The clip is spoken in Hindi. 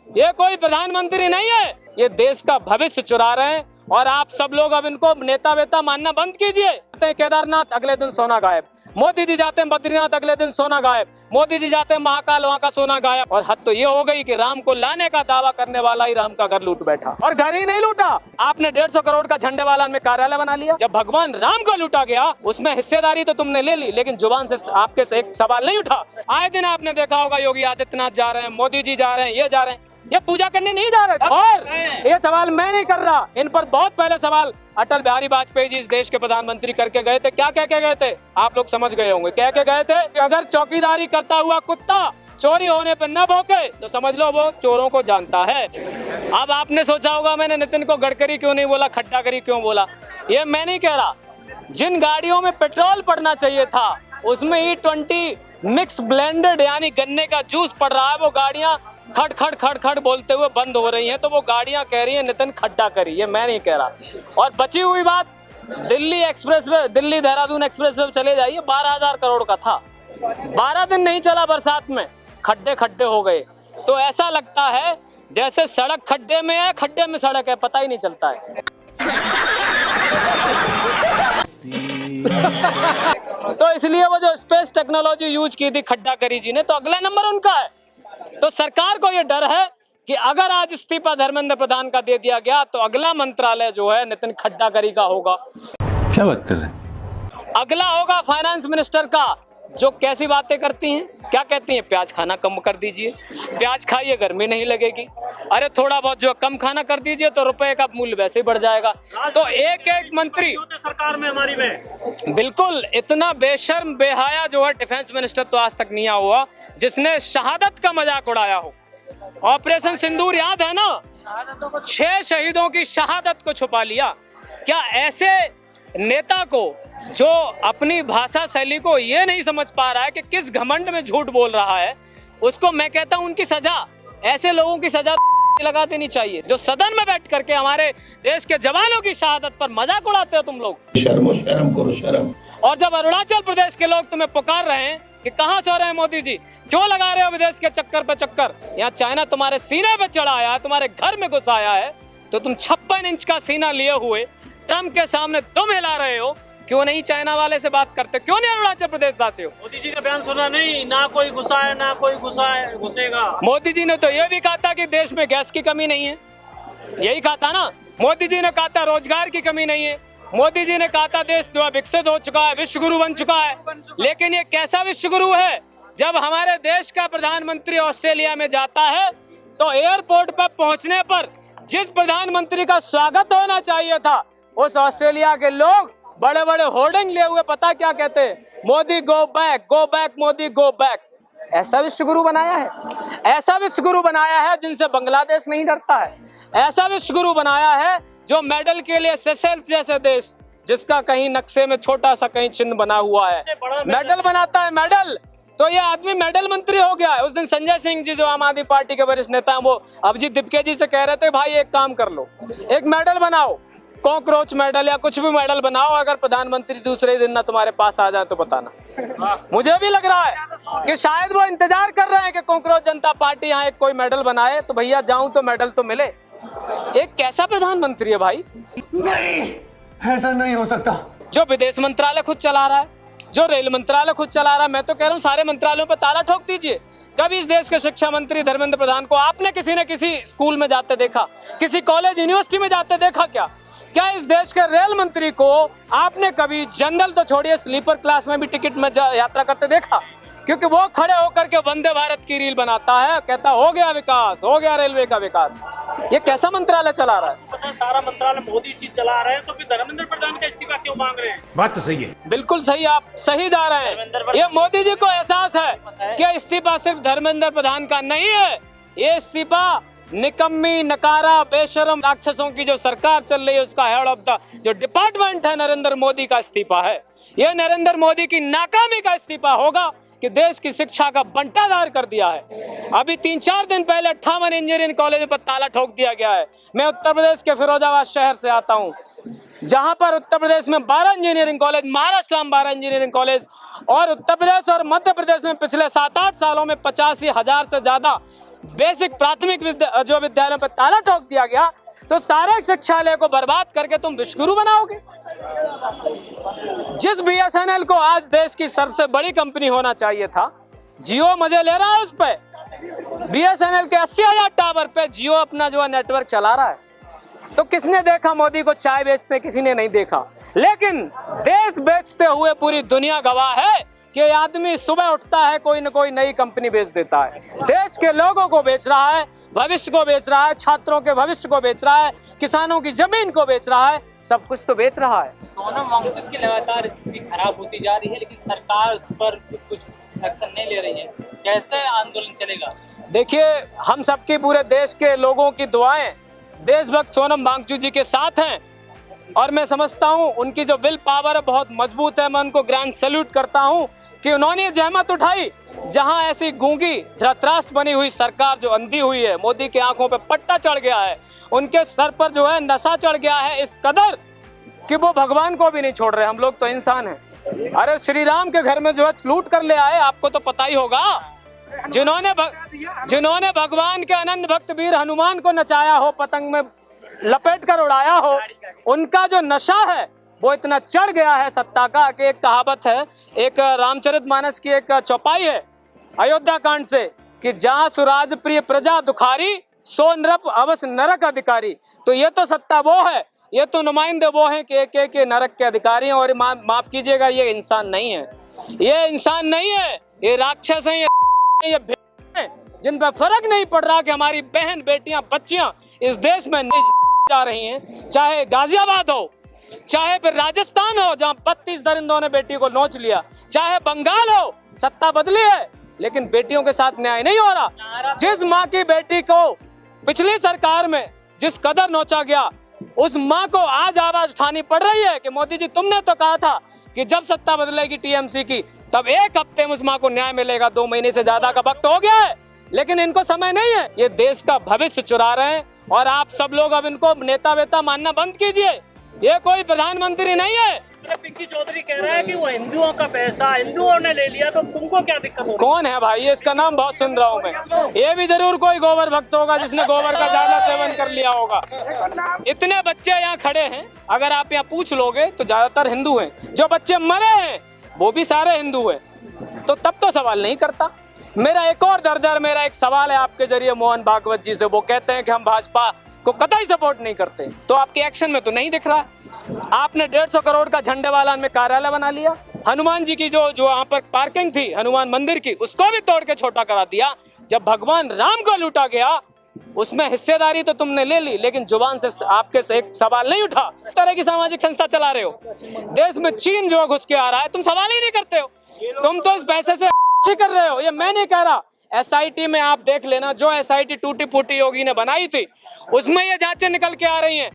ये कोई प्रधानमंत्री नहीं है, ये देश का भविष्य चुरा रहे हैं। और आप सब लोग अब इनको नेता वेता मानना बंद कीजिए। केदारनाथ, अगले दिन सोना गायब। मोदी जी जाते हैं बद्रीनाथ, अगले दिन सोना गायब। मोदी जी जाते हैं महाकाल, वहाँ का सोना गायब। और हद तो ये हो गई कि राम को लाने का दावा करने वाला ही राम का घर लूट बैठा। और घर ही नहीं लूटा, आपने 150 करोड़ का झंडे वाला में कार्यालय बना लिया। जब भगवान राम को लूटा गया, उसमें हिस्सेदारी तो तुमने ले ली, लेकिन जुबान से आपके से एक सवाल नहीं उठा। आए दिन आपने देखा होगा योगी आदित्यनाथ जा रहे हैं, मोदी जी जा रहे हैं, ये जा रहे हैं, ये पूजा करने नहीं जा रहे थे। और ये सवाल मैं नहीं कर रहा, इन पर बहुत पहले सवाल अटल बिहारी वाजपेयी जी इस देश के प्रधानमंत्री करके गए थे। क्या कह के गए थे, आप लोग समझ गए होंगे। कह के गए थे कि अगर चौकीदारी करता हुआ कुत्ता चोरी होने पर न भौंके तो समझ लो वो चोरों को जानता है। अब आपने सोचा होगा मैंने नितिन को गडकरी क्यों नहीं बोला, खड्डा करी क्यों बोला। ये मैं नहीं कह रहा। जिन गाड़ियों में पेट्रोल पड़ना चाहिए था उसमें E20 मिक्स ब्लेंडेड यानी गन्ने का जूस पड़ रहा है, वो गाड़ियां खड़ खड़ खड़ खड़ बोलते हुए बंद हो रही हैं। तो वो गाड़ियां कह रही हैं नितिन खड्डा करी, ये मैं नहीं कह रहा। और बची हुई बात, Delhi express way, Delhi Dehradun express way चले जाइए, 12,000 करोड़ का था, 12 दिन नहीं चला, बरसात में खड्डे खड्डे हो गए। तो ऐसा लगता है जैसे सड़क खड्डे में है, खड्डे में सड़क है, पता ही नहीं चलता है। तो इसलिए वो जो स्पेस टेक्नोलॉजी यूज की थी खड्डा करी जी ने, तो अगला नंबर उनका है। तो सरकार को ये डर है कि अगर आज इस्तीफा धर्मेंद्र प्रधान का दे दिया गया तो अगला मंत्रालय जो है नितिन खड्डाकरी का होगा। क्या बात कर रहे हैं? अगला होगा फाइनेंस मिनिस्टर का, जो कैसी बातें करती हैं, क्या कहती हैं, प्याज खाना कम कर दीजिए, प्याज खाइए गर्मी नहीं लगेगी, अरे थोड़ा बहुत जो कम खाना कर दीजिए तो रुपए का मूल्य वैसे ही बढ़ जाएगा। तो एक एक मंत्री सरकार में हमारी में बिल्कुल इतना बेशर्म बेहाया जो है डिफेंस मिनिस्टर तो आज तक नहीं हुआ जिसने शहादत का मजाक उड़ाया हो। ऑपरेशन सिंदूर याद है ना, 6 शहीदों की शहादत को छुपा लिया। क्या ऐसे नेता को जो अपनी भाषा शैली को ये नहीं समझ पा रहा है कि किस घमंड में झूठ बोल रहा है, उसको मैं कहता हूं उनकी सजा, ऐसे लोगों की सजा लगा देनी चाहिए जो सदन में बैठ करके हमारे देश के जवानों की शहादत पर मजाक उड़ाते हो तुम लोग। शर्म करो शर्म। और जब अरुणाचल प्रदेश के लोग तुम्हें पुकार रहे हैं कि कहां सो रहे हैं मोदी जी, क्यों लगा रहे हो विदेश के चक्कर पे चक्कर, यहाँ चाइना तुम्हारे सीने पे चढ़ा आया है, तुम्हारे घर में घुस आया है, तो तुम 56 इंच का सीना लिए हुए ट्रम्प के सामने तुम हिला रहे हो, क्यों नहीं चाइना वाले से बात करते, क्यों नहीं अरुणाचल प्रदेश जाते हो। मोदी जी का बयान सुना नहीं, ना कोई घुसा है ना कोई घुसेगा। मोदी जी ने तो ये भी कहा था कि देश में गैस की कमी नहीं है, यही कहा था ना। मोदी जी ने कहा था रोजगार की कमी नहीं है, मोदी जी ने कहा था देश जो है विकसित हो चुका है, विश्व गुरु बन चुका है। लेकिन ये कैसा विश्व गुरु है, जब हमारे देश का प्रधानमंत्री ऑस्ट्रेलिया में जाता है तो एयरपोर्ट पर पहुंचने पर जिस प्रधानमंत्री का स्वागत होना चाहिए था, उस ऑस्ट्रेलिया के लोग बड़े बड़े होर्डिंग लिए हुए पता क्या कहते हैं, Modi go back Modi go back. ऐसा विश्वगुरु बनाया है, ऐसा विश्वगुरु बनाया है जिनसे बांग्लादेश नहीं डरता है, ऐसा विश्वगुरु बनाया है जो मेडल के लिए सेशेल्स जैसे देश, जिसका कहीं नक्शे में छोटा सा कहीं चिन्ह बना हुआ है, मेडल बनाता है मेडल। तो ये आदमी मेडल मंत्री हो गया है। उस दिन संजय सिंह जी जो आम आदमी पार्टी के वरिष्ठ नेता हैं, वो अभिजीत दिपके जी से कह रहे थे भाई एक काम कर लो, एक मेडल बनाओ, कॉकरोच मेडल या कुछ भी मेडल बनाओ, अगर प्रधानमंत्री दूसरे दिन ना तुम्हारे पास आ जाए तो बताना। मुझे भी लग रहा है कि शायद वो इंतजार कर रहे हैं कि कॉकरोच जनता पार्टी यहाँ एक कोई मेडल बनाए तो भैया जाऊं तो मेडल तो मिले। एक कैसा प्रधानमंत्री है भाई, नहीं ऐसा नहीं हो सकता। जो विदेश मंत्रालय खुद चला रहा है, जो रेल मंत्रालय खुद चला रहा है, मैं तो कह रहा हूँ सारे मंत्रालयों पर ताला ठोक दीजिए। कभी इस देश के शिक्षा मंत्री धर्मेंद्र प्रधान को आपने किसी न किसी स्कूल में जाते देखा, किसी कॉलेज यूनिवर्सिटी में जाते देखा क्या इस देश के रेल मंत्री को आपने कभी जनरल तो छोड़िए स्लीपर क्लास में भी टिकट में यात्रा करते देखा? क्योंकि वो खड़े होकर के वंदे भारत की रील बनाता है, कहता हो गया विकास, हो गया रेलवे का विकास। ये कैसा मंत्रालय चला रहा है? पता सारा मंत्रालय मोदी जी चला रहे हैं, तो फिर धर्मेंद्र प्रधान का इस्तीफा क्यों मांग रहे हैं? बात तो सही है, बिल्कुल सही, आप सही जा रहे हैं। ये मोदी जी को एहसास है कि इस्तीफा सिर्फ धर्मेंद्र प्रधान का नहीं है, ये इस्तीफा निकम्मी नकारा बेशरम राक्षसों की जो सरकार चल रही है उसका हेड ऑफ द जो डिपार्टमेंट है नरेंद्र मोदी का इस्तीफा है। यह नरेंद्र मोदी की नाकामी का इस्तीफा होगा कि देश की शिक्षा का बंटाधार कर दिया है। अभी 3-4 दिन पहले 58 इंजीनियरिंग कॉलेज पर ताला ठोक दिया गया है। मैं उत्तर प्रदेश के फिरोजाबाद शहर से आता हूँ, जहां पर उत्तर प्रदेश में 12 इंजीनियरिंग कॉलेज, महाराष्ट्र में 12 इंजीनियरिंग कॉलेज, और उत्तर प्रदेश और मध्य प्रदेश में पिछले 7-8 सालों में 85,000 से ज्यादा बेसिक प्राथमिक जो विद्यालयों पर ताला ठोक दिया गया, तो सारे शिक्षालय को बर्बाद करके तुम विश्वगुरु बनाओगे। जिस बीएसएनएल को आज देश की सबसे बड़ी कंपनी होना चाहिए था, जियो मजे ले रहा है उस पे। बीएसएनएल के 80,000 टावर पे जियो अपना जो है नेटवर्क चला रहा है। तो किसने देखा मोदी को चाय बेचते? किसी ने नहीं देखा। लेकिन देश बेचते हुए पूरी दुनिया गवाह है कि आदमी सुबह उठता है, कोई न कोई नई कंपनी बेच देता है। देश के लोगों को बेच रहा है, भविष्य को बेच रहा है, छात्रों के भविष्य को बेच रहा है, किसानों की जमीन को बेच रहा है, सब कुछ तो बेच रहा है। सोनम वांगचुक की लगातार स्थिति खराब होती जा रही है, लेकिन सरकार उस पर कुछ एक्शन नहीं ले रही है। कैसे आंदोलन चलेगा? देखिए, हम सबकी, पूरे देश के लोगों की दुआएं देशभक्त सोनम वांगचुक जी के साथ हैं और मैं समझता हूं उनकी जो विल पावर है बहुत मजबूत है। मैं उनको ग्रैंड सैल्यूट करता हूं कि उन्होंने जहमत उठाई। जहां ऐसी गूंगी धृतराष्ट्र बनी हुई सरकार जो अंधी हुई है, मोदी की आंखों पे पट्टा चढ़ गया है, उनके सर पर जो है नशा चढ़ गया है इस कदर कि वो भगवान को भी नहीं छोड़ रहे। हम लोग तो इंसान हैं। अरे श्री राम के घर में जो है लूट कर ले आए, आपको तो पता ही होगा। जिन्होंने भगवान के अनन्य भक्त वीर हनुमान को नचाया हो, पतंग में लपेट कर उड़ाया हो, उनका जो नशा है वो इतना चढ़ गया है सत्ता का कि एक कहावत है, एक रामचरितमानस की एक चौपाई है अयोध्या कांड से कि जहाँ सुराज प्रिय प्रजा दुखारी, सो नृप अवश्य नरक अधिकारी। तो ये तो सत्ता वो है, ये तो नुमाइंदे वो हैं कि एक नरक के अधिकारी हैं। और माफ कीजिएगा, ये इंसान नहीं है, ये इंसान नहीं है, ये राक्षस हैं, ये भेड़ हैं, जिन पर फर्क नहीं पड़ रहा कि हमारी बहन बेटियां बच्चियां इस देश में जा रही हैं। चाहे गाजियाबाद हो, चाहे फिर राजस्थान हो जहां 32 दरिंदों ने बेटी को नोच लिया, चाहे बंगाल हो, सत्ता बदली है लेकिन बेटियों के साथ न्याय नहीं हो रहा। जिस माँ की बेटी को पिछली सरकार में जिस कदर नोचा गया, उस माँ को आज आवाज उठानी पड़ रही है कि मोदी जी तुमने तो कहा था कि जब सत्ता बदलेगी टीएमसी की तब 1 हफ्ते में उस माँ को न्याय मिलेगा। 2 महीने से ज्यादा का वक्त हो गया है, लेकिन इनको समय नहीं है। ये देश का भविष्य चुरा रहे हैं और आप सब लोग अब इनको नेता वेता मानना बंद कीजिए। ये कोई प्रधानमंत्री नहीं है। पिंकी चौधरी कह रहा है कि वो हिंदुओं का पैसा हिंदुओं ने ले लिया, तो तुमको क्या दिक्कत हो? कौन है भाई ये? इसका नाम बहुत सुन रहा हूँ मैं। ये भी जरूर कोई गोबर भक्त होगा जिसने गोबर का ज्यादा सेवन कर लिया होगा। इतने बच्चे यहाँ खड़े हैं, अगर आप यहाँ पूछ लोगे तो ज्यादातर हिंदू हैं। जो बच्चे मरे हैं वो भी सारे हिंदू हैं, तो तब तो सवाल नहीं करता। मेरा एक और दरदर, मेरा एक सवाल है आपके जरिए मोहन भागवत जी से। वो कहते हैं कि हम भाजपा को कतई सपोर्ट नहीं करते, तो आपके एक्शन में तो नहीं दिख रहा। आपने 150 करोड़ का झंडे वाला में कार्यालय बना लिया। हनुमान जी की जो वहां पर पार्किंग थी हनुमान मंदिर की, उसको भी तोड़ के छोटा करा दिया। जब भगवान राम को लूटा गया उसमें हिस्सेदारी तो तुमने ले ली, लेकिन जुबान से आपके से एक सवाल नहीं उठा। इस तरह की सामाजिक संस्था चला रहे हो, देश में चीन जो घुस के आ रहा है, तुम सवाल ही नहीं करते हो। तुम तो इस पैसे से कर रहे हो। ये मैं नहीं कह रहा, एसआईटी में आप देख लेना, जो एसआईटी टूटी फूटी योगी ने बनाई थी उसमें ये जांचें निकल के आ रही हैं।